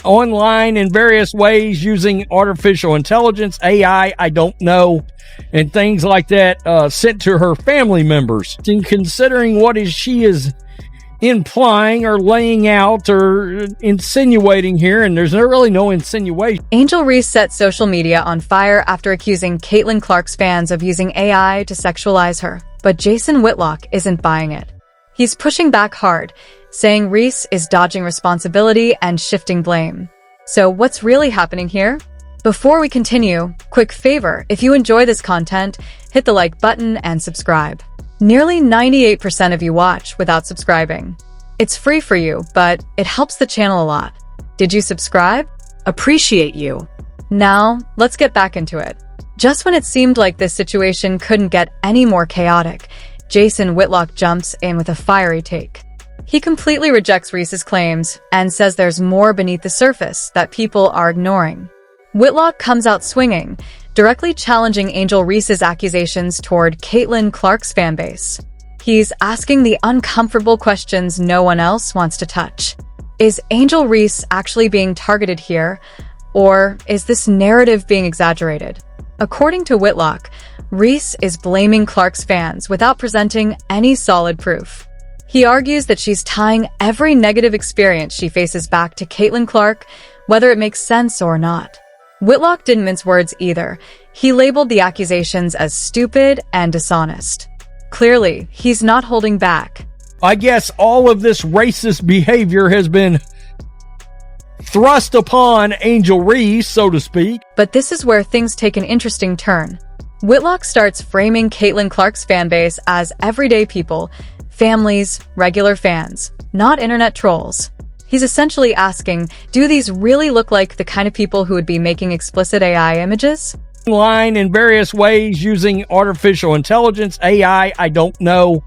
online in various ways using artificial intelligence, AI, I don't know, and things like that, sent to her family members. And considering what she is implying or laying out or insinuating here, and there's really no insinuation. Angel Reese set social media on fire after accusing Caitlin Clark's fans of using AI to sexualize her. But Jason Whitlock isn't buying it. He's pushing back hard, saying Reese is dodging responsibility and shifting blame. So what's really happening here? Before we continue, quick favor, if you enjoy this content, hit the like button and subscribe. Nearly 98% of you watch without subscribing. It's free for you, but it helps the channel a lot. Did you subscribe? Appreciate you. Now, let's get back into it. Just when it seemed like this situation couldn't get any more chaotic, Jason Whitlock jumps in with a fiery take. He completely rejects Reese's claims and says there's more beneath the surface that people are ignoring. Whitlock comes out swinging, directly challenging Angel Reese's accusations toward Caitlin Clark's fanbase. He's asking the uncomfortable questions no one else wants to touch. Is Angel Reese actually being targeted here, or is this narrative being exaggerated? According to Whitlock, Reese is blaming Clark's fans without presenting any solid proof. He argues that she's tying every negative experience she faces back to Caitlin Clark, whether it makes sense or not. Whitlock didn't mince words either. He labeled the accusations as stupid and dishonest. Clearly, he's not holding back. I guess all of this racist behavior has been thrust upon Angel Reese, so to speak. But this is where things take an interesting turn. Whitlock starts framing Caitlin Clark's fanbase as everyday people, families, regular fans, not internet trolls. He's essentially asking, do these really look like the kind of people who would be making explicit AI images? Online in various ways using artificial intelligence, AI, I don't know,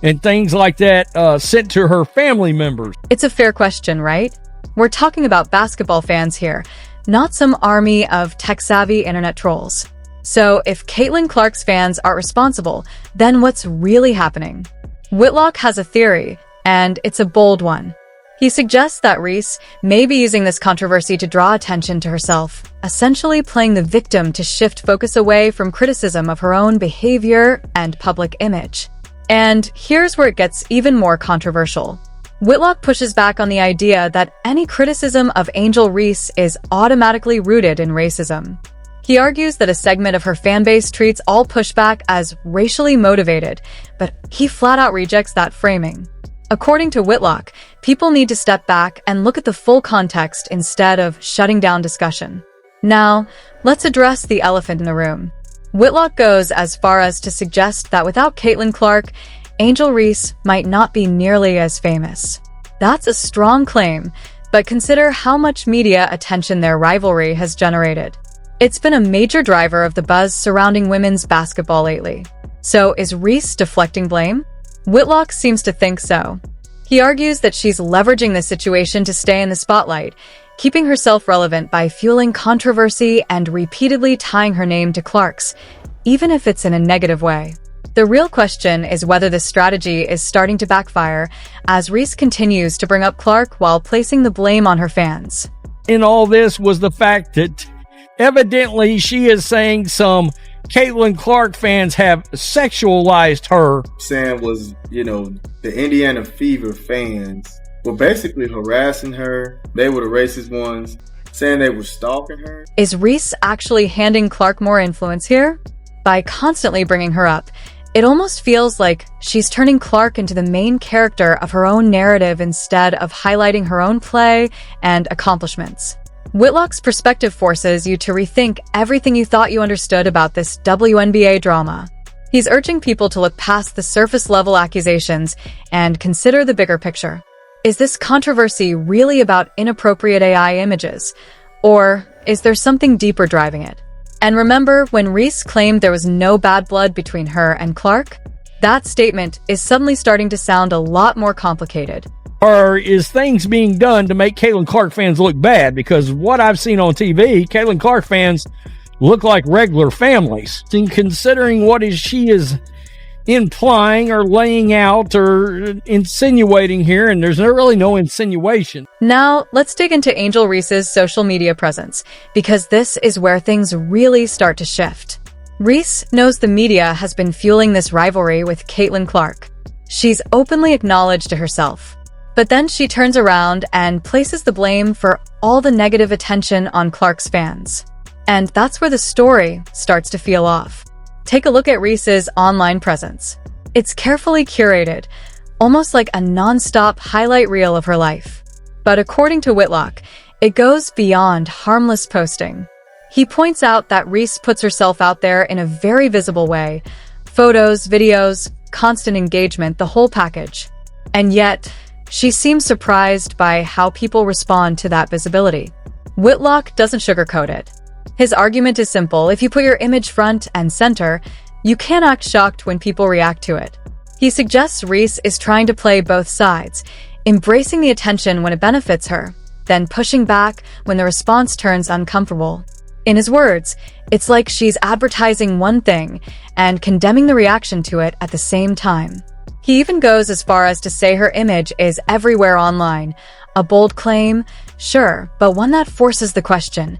and things like that, sent to her family members. It's a fair question, right? We're talking about basketball fans here, not some army of tech-savvy internet trolls. So if Caitlin Clark's fans are responsible, then what's really happening? Whitlock has a theory, and it's a bold one. He suggests that Reese may be using this controversy to draw attention to herself, essentially playing the victim to shift focus away from criticism of her own behavior and public image. And here's where it gets even more controversial. Whitlock pushes back on the idea that any criticism of Angel Reese is automatically rooted in racism. He argues that a segment of her fanbase treats all pushback as racially motivated, but he flat-out rejects that framing. According to Whitlock, people need to step back and look at the full context instead of shutting down discussion. Now, let's address the elephant in the room. Whitlock goes as far as to suggest that without Caitlin Clark, Angel Reese might not be nearly as famous. That's a strong claim, but consider how much media attention their rivalry has generated. It's been a major driver of the buzz surrounding women's basketball lately. So is Reese deflecting blame? Whitlock seems to think so. He argues that she's leveraging the situation to stay in the spotlight, keeping herself relevant by fueling controversy and repeatedly tying her name to Clark's, even if it's in a negative way. The real question is whether this strategy is starting to backfire as Reese continues to bring up Clark while placing the blame on her fans. In all this was the fact that evidently she is saying some Caitlin Clark fans have sexualized her. Saying was, the Indiana Fever fans were basically harassing her. They were the racist ones, saying they were stalking her. Is Reese actually handing Clark more influence here? By constantly bringing her up, it almost feels like she's turning Clark into the main character of her own narrative instead of highlighting her own play and accomplishments. Whitlock's perspective forces you to rethink everything you thought you understood about this WNBA drama. He's urging people to look past the surface-level accusations and consider the bigger picture. Is this controversy really about inappropriate AI images? Or is there something deeper driving it? And remember when Reese claimed there was no bad blood between her and Clark? That statement is suddenly starting to sound a lot more complicated. Or is things being done to make Caitlin Clark fans look bad? Because what I've seen on TV, Caitlin Clark fans look like regular families. And considering what she is implying or laying out or insinuating here, and there's really no insinuation. Now, let's dig into Angel Reese's social media presence, because this is where things really start to shift. Reese knows the media has been fueling this rivalry with Caitlin Clark. She's openly acknowledged to herself. But then she turns around and places the blame for all the negative attention on Clark's fans. And that's where the story starts to feel off. Take a look at Reese's online presence. It's carefully curated, almost like a non-stop highlight reel of her life. But according to Whitlock, it goes beyond harmless posting. He points out that Reese puts herself out there in a very visible way. Photos, videos, constant engagement, the whole package. And yet, she seems surprised by how people respond to that visibility. Whitlock doesn't sugarcoat it. His argument is simple: if you put your image front and center, you can't act shocked when people react to it. He suggests Reese is trying to play both sides, embracing the attention when it benefits her, then pushing back when the response turns uncomfortable. In his words, it's like she's advertising one thing and condemning the reaction to it at the same time. He even goes as far as to say her image is everywhere online. A bold claim, sure, but one that forces the question.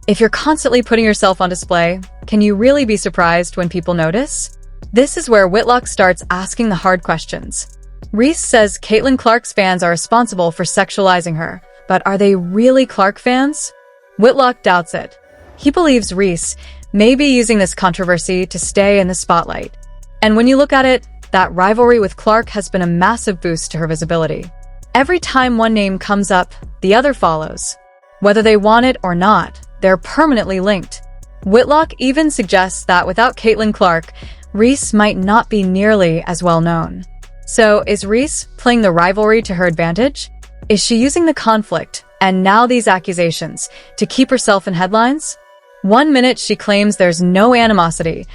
If you're constantly putting yourself on display, can you really be surprised when people notice? This is where Whitlock starts asking the hard questions. Reese says Caitlin Clark's fans are responsible for sexualizing her, but are they really Clark fans? Whitlock doubts it. He believes Reese may be using this controversy to stay in the spotlight. And when you look at it, that rivalry with Clark has been a massive boost to her visibility. Every time one name comes up, the other follows. Whether they want it or not, they're permanently linked. Whitlock even suggests that without Caitlin Clark, Reese might not be nearly as well known. So, is Reese playing the rivalry to her advantage? Is she using the conflict, and now these accusations, to keep herself in headlines? One minute she claims there's no animosity.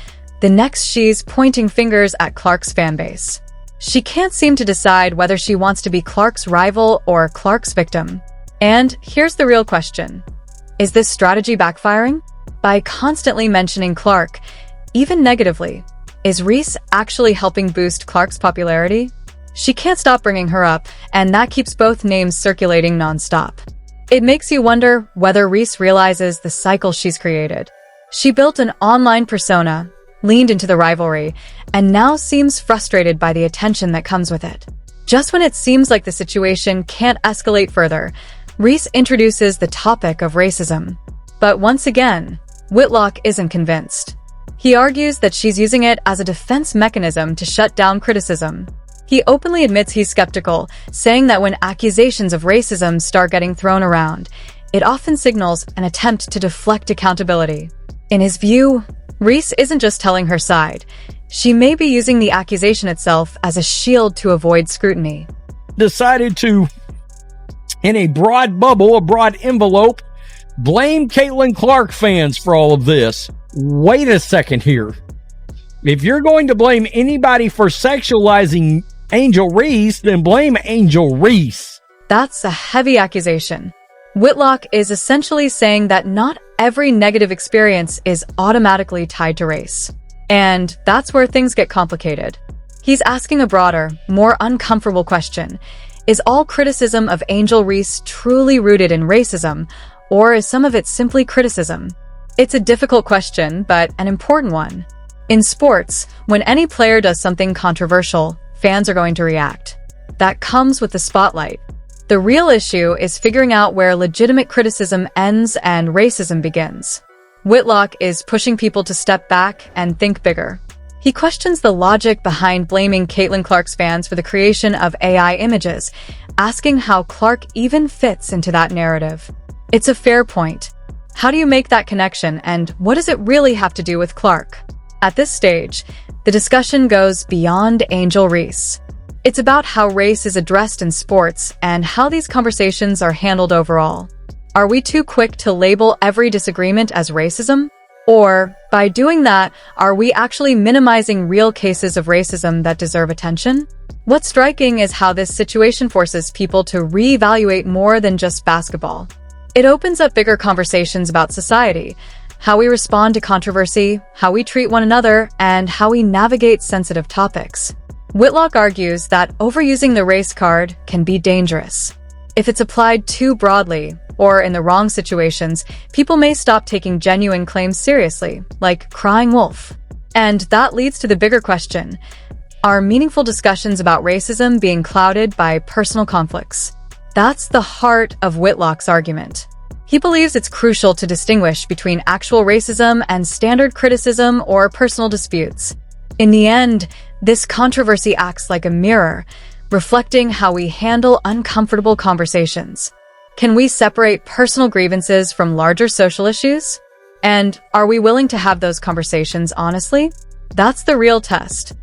The next she's pointing fingers at Clark's fanbase. She can't seem to decide whether she wants to be Clark's rival or Clark's victim. And here's the real question. Is this strategy backfiring? By constantly mentioning Clark, even negatively, is Reese actually helping boost Clark's popularity? She can't stop bringing her up, and that keeps both names circulating nonstop. It makes you wonder whether Reese realizes the cycle she's created. She built an online persona, leaned into the rivalry, and now seems frustrated by the attention that comes with it. Just when it seems like the situation can't escalate further, Reese introduces the topic of racism. But once again, Whitlock isn't convinced. He argues that she's using it as a defense mechanism to shut down criticism. He openly admits he's skeptical, saying that when accusations of racism start getting thrown around, it often signals an attempt to deflect accountability. In his view, Reese isn't just telling her side. She may be using the accusation itself as a shield to avoid scrutiny. Decided to, in a broad bubble, a broad envelope, blame Caitlin Clark fans for all of this. Wait a second here. If you're going to blame anybody for sexualizing Angel Reese, then blame Angel Reese. That's a heavy accusation. Whitlock is essentially saying that not every negative experience is automatically tied to race. And that's where things get complicated. He's asking a broader, more uncomfortable question. Is all criticism of Angel Reese truly rooted in racism, or is some of it simply criticism? It's a difficult question, but an important one. In sports, when any player does something controversial, fans are going to react. That comes with the spotlight. The real issue is figuring out where legitimate criticism ends and racism begins. Whitlock is pushing people to step back and think bigger. He questions the logic behind blaming Caitlin Clark's fans for the creation of AI images, asking how Clark even fits into that narrative. It's a fair point. How do you make that connection, and what does it really have to do with Clark? At this stage, the discussion goes beyond Angel Reese. It's about how race is addressed in sports and how these conversations are handled overall. Are we too quick to label every disagreement as racism? Or, by doing that, are we actually minimizing real cases of racism that deserve attention? What's striking is how this situation forces people to reevaluate more than just basketball. It opens up bigger conversations about society. how we respond to controversy, how we treat one another, and how we navigate sensitive topics. Whitlock argues that overusing the race card can be dangerous. If it's applied too broadly, or in the wrong situations, people may stop taking genuine claims seriously, like crying wolf. And that leads to the bigger question: are meaningful discussions about racism being clouded by personal conflicts? That's the heart of Whitlock's argument. He believes it's crucial to distinguish between actual racism and standard criticism or personal disputes. In the end, this controversy acts like a mirror, reflecting how we handle uncomfortable conversations. Can we separate personal grievances from larger social issues? And are we willing to have those conversations honestly? That's the real test.